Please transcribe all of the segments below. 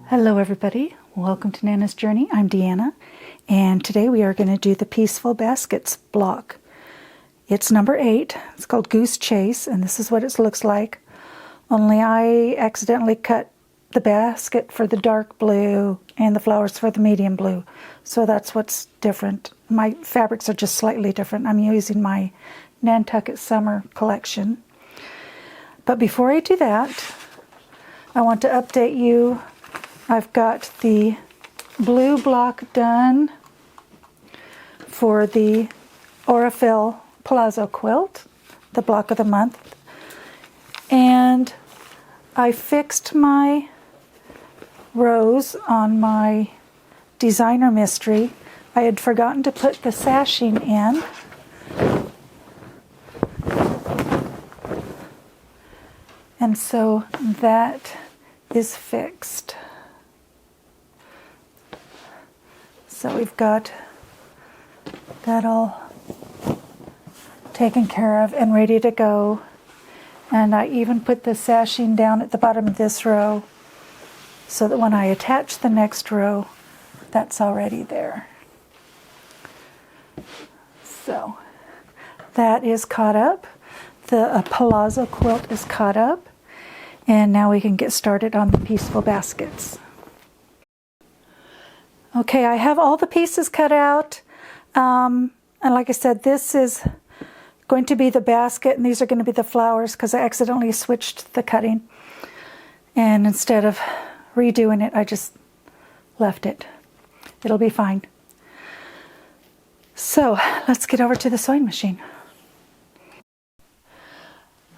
Hello everybody, welcome to Nana's Journey. I'm Deanna, and today we are going to do the Pieceful Baskets block. It's number 8, it's called Goose Chase, and this is what it looks like. Only I accidentally cut the basket for the dark blue and the flowers for the medium blue, so that's what's different. My fabrics are just slightly different. I'm using my Nantucket Summer collection. But before I do that, I want to update you. I've got the blue block done for the Aurifil Palazzo quilt, the block of the month. And I fixed my rows on my designer mystery. I had forgotten to put the sashing in. And so that is fixed. So we've got that all taken care of and ready to go. And I even put the sashing down at the bottom of this row so that when I attach the next row, that's already there. So that is caught up. The Palazzo quilt is caught up. And now we can get started on the Pieceful baskets. Okay, I have all the pieces cut out. And like I said, this is going to be the basket, and these are going to be the flowers because I accidentally switched the cutting. And instead of redoing it, I just left it. It'll be fine. So let's get over to the sewing machine.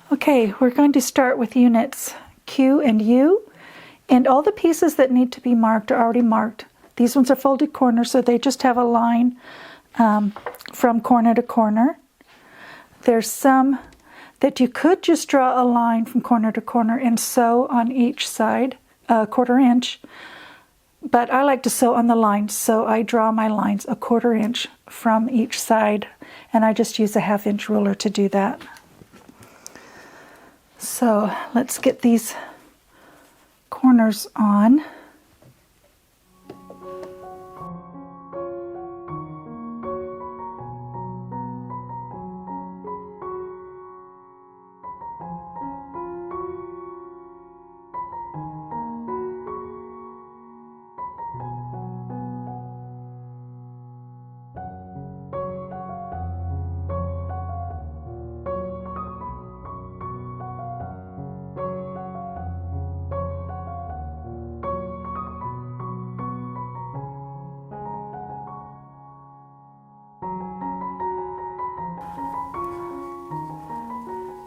Okay, we're going to start with units Q and U, and all the pieces that need to be marked are already marked. These ones are folded corners, so they just have a line from corner to corner. There's some that you could just draw a line from corner to corner and sew on each side, a 1/4 inch. But I like to sew on the line, so I draw my lines a 1/4 inch from each side, and I just use a 1/2 inch ruler to do that. So let's get these corners on.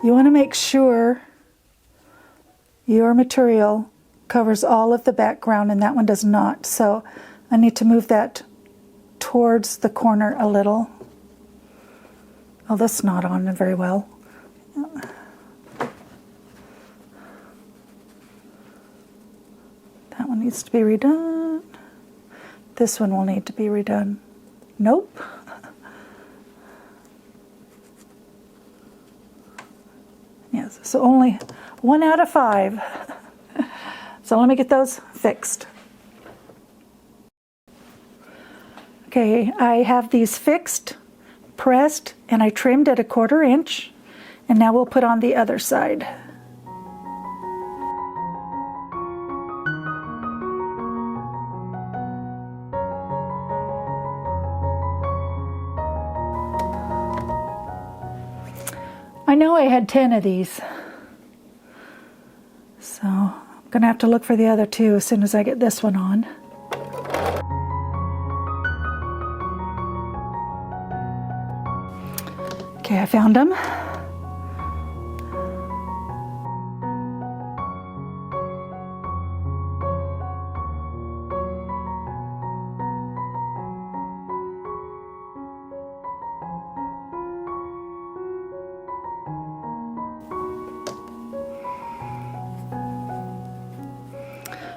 You want to make sure your material covers all of the background, and that one does not. So I need to move that towards the corner a little. Oh, that's not on very well. That one needs to be redone. This one will need to be redone. Nope. Yes, so only 1 out of 5. So let me get those fixed. Okay, I have these fixed, pressed, and I trimmed at a 1/4 inch. And now we'll put on the other side. I know I had 10 of these, so I'm going to have to look for the other 2 as soon as I get this one on. Okay, I found them.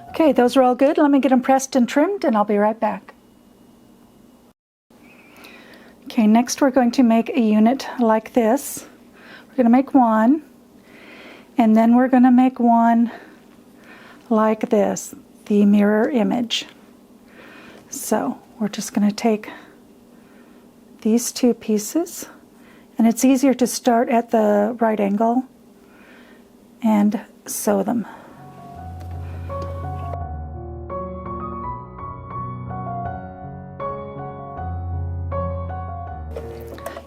Okay, those are all good. Let me get them pressed and trimmed, and I'll be right back. Okay, next we're going to make a unit like this. We're going to make one, and then we're going to make one like this. the mirror image. So we're just going to take these two pieces, and it's easier to start at the right angle and sew them.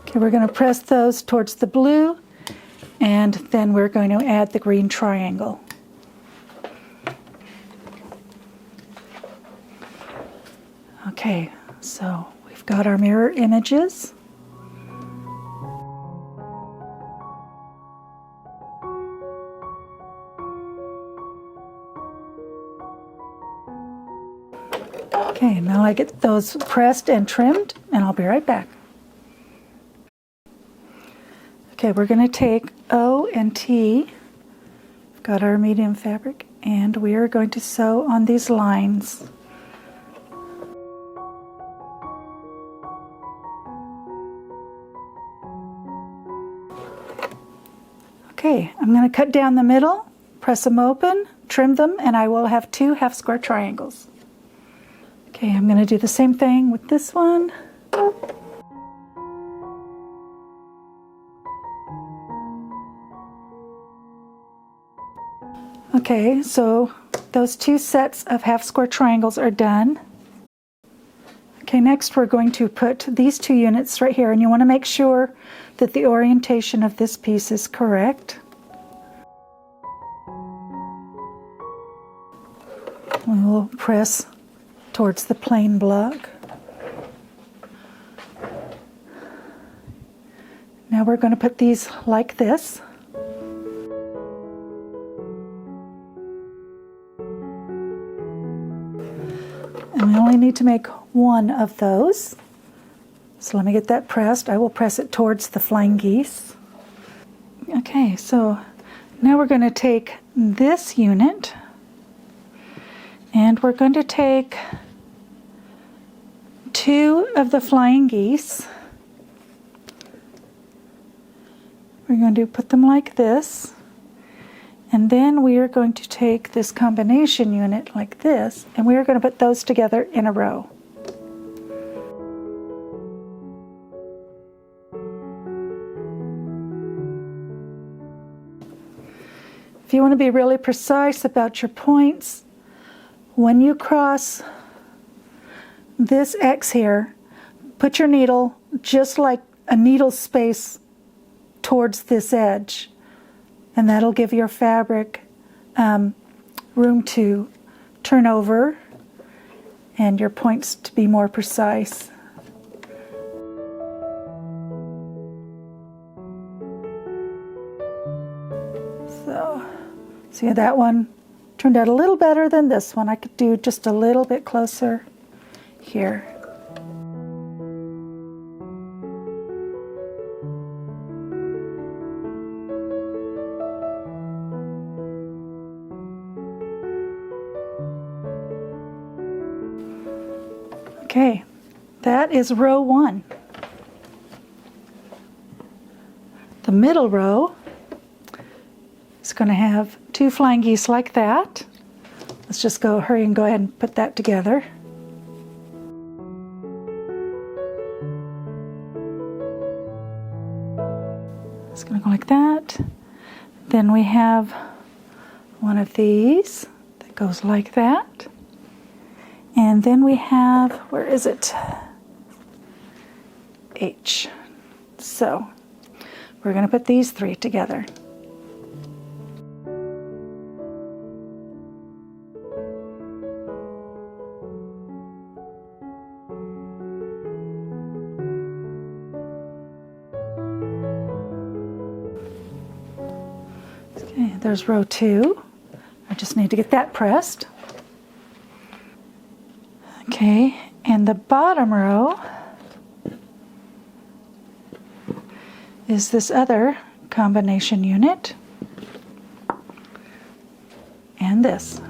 Okay, we're going to press those towards the blue, and then we're going to add the green triangle. Okay, so we've got our mirror images. Okay, now I get those pressed and trimmed, and I'll be right back. Okay, we're going to take O and T. We've got our medium fabric, and we are going to sew on these lines. Okay, I'm going to cut down the middle, press them open, trim them, and I will have 2 half square triangles. Okay, I'm going to do the same thing with this one. Okay, so those 2 sets of half square triangles are done. Okay, next we're going to put these 2 units right here, and you want to make sure that the orientation of this piece is correct. We will press towards the plain block. Now we're going to put these like this. And we only need to make 1 of those. So let me get that pressed. I will press it towards the flying geese. Okay, so now we're going to take this unit, and we're going to take 2 of the flying geese. We're going to put them like this, and then we are going to take this combination unit like this, and we are going to put those together in a row. If you want to be really precise about your points, when you cross this X here, put your needle just like a needle space towards this edge, and that'll give your fabric room to turn over and your points to be more precise. So, see, that one turned out a little better than this one. I could do just a little bit closer here. Okay, that is row 1. The middle row is going to have 2 flying geese like that. Let's just hurry and go ahead and put that together. It's going to go like that. Then we have one of these that goes like that. And then we have, where is it? H. So we're going to put these 3 together. Okay, there's row 2. I just need to get that pressed. Okay, and the bottom row is this other combination unit and this.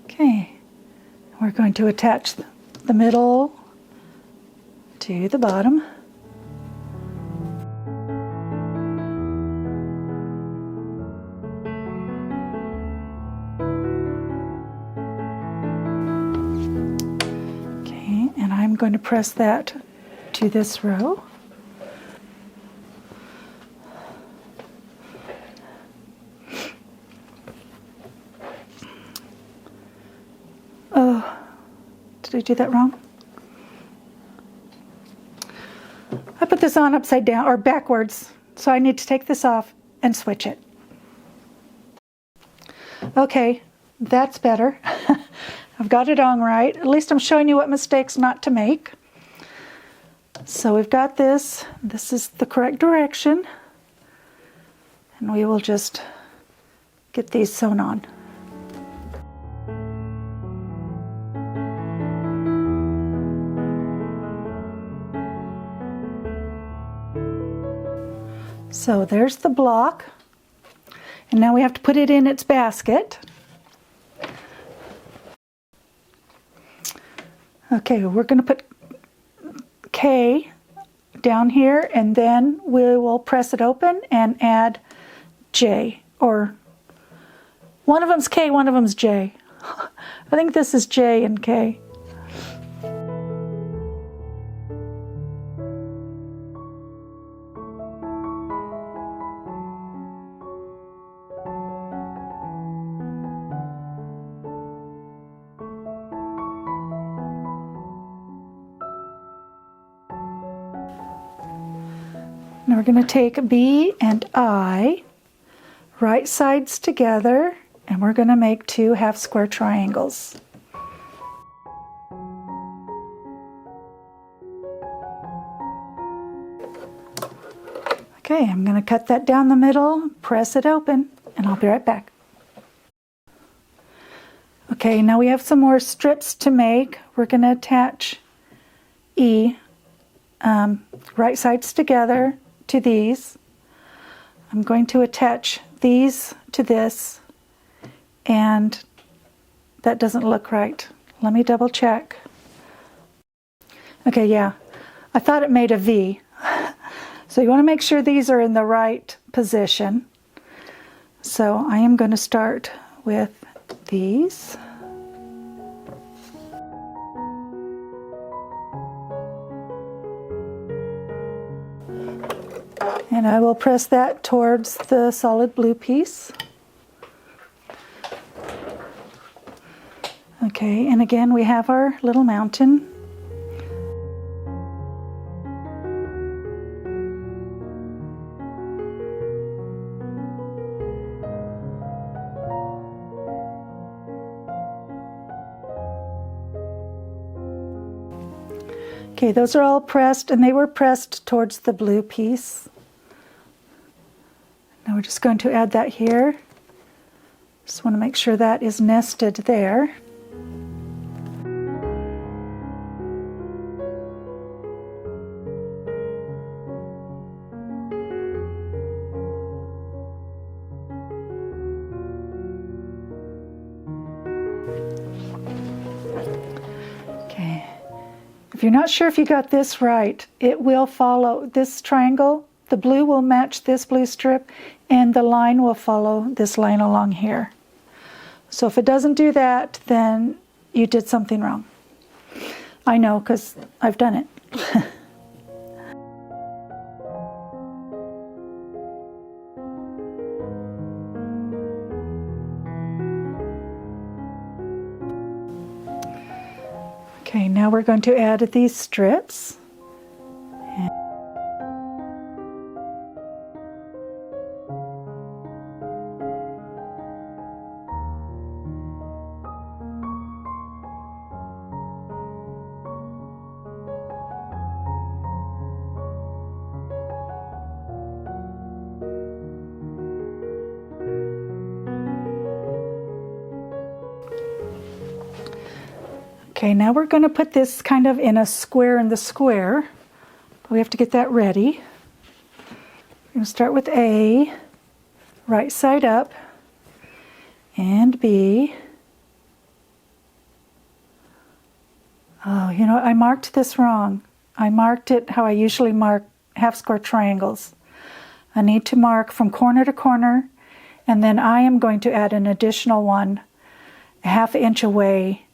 Okay, we're going to attach the middle to the bottom. going to press that to this row. Oh, did I do that wrong? I put this on upside down or backwards, so I need to take this off and switch it. Okay, that's better. I've got it on right. At least I'm showing you what mistakes not to make. So we've got this. This is the correct direction. And we will just get these sewn on. So there's the block, and now we have to put it in its basket. Okay, we're going to put K down here, and then we will press it open and add J, or one of them's K, one of them's J. I think this is J and K. Now we're going to take B and I, right sides together, and we're going to make 2 half square triangles. Okay, I'm going to cut that down the middle, press it open, and I'll be right back. Okay, now we have some more strips to make. We're going to attach E, right sides together to these. I'm going to attach these to this, and that doesn't look right. Let me double check. Okay, yeah, I thought it made a V. So you want to make sure these are in the right position. So I am going to start with these. And I will press that towards the solid blue piece. Okay, and again we have our little mountain. Okay, those are all pressed, and they were pressed towards the blue piece. Now we're just going to add that here. Just want to make sure that is nested there. Okay. If you're not sure if you got this right, it will follow this triangle. The blue will match this blue strip, and the line will follow this line along here. So if it doesn't do that, then you did something wrong. I know, because I've done it. Okay, now we're going to add these strips. Okay, now we're going to put this kind of in a square in the square. We have to get that ready. We're going to start with A, right side up, and B. Oh, you know, I marked this wrong. I marked it how I usually mark half square triangles. I need to mark from corner to corner, and then I am going to add an additional one a half inch away,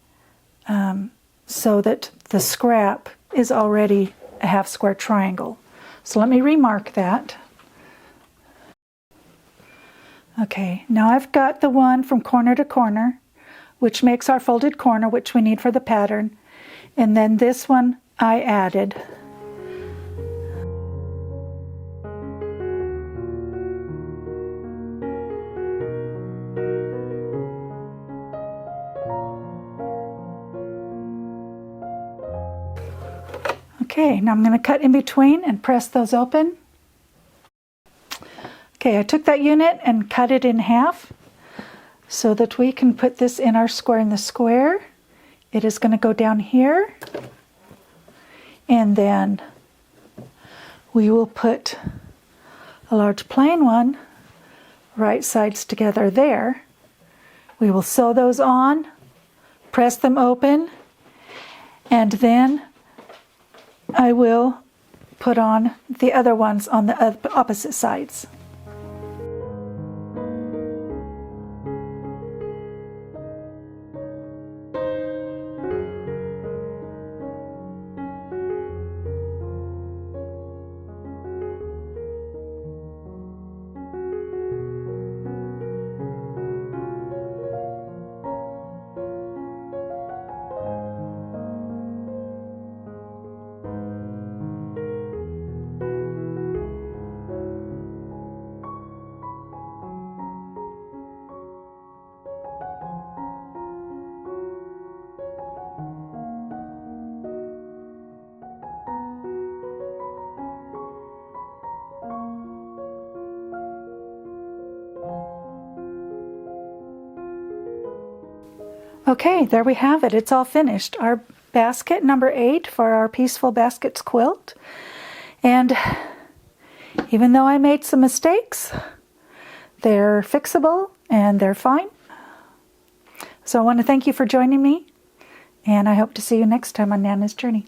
so that the scrap is already a half square triangle. So let me remark that. Okay, now I've got the one from corner to corner, which makes our folded corner, which we need for the pattern. And then this one I added. Okay, now I'm going to cut in between and press those open. Okay, I took that unit and cut it in half so that we can put this in our square in the square. It is going to go down here, and then we will put a large plain one right sides together there. We will sew those on, press them open, and then I will put on the other ones on the opposite sides. Okay, there we have it. It's all finished. Our basket number 8 for our Pieceful Baskets quilt. And even though I made some mistakes, they're fixable and they're fine. So I want to thank you for joining me, and I hope to see you next time on Nana's Journey.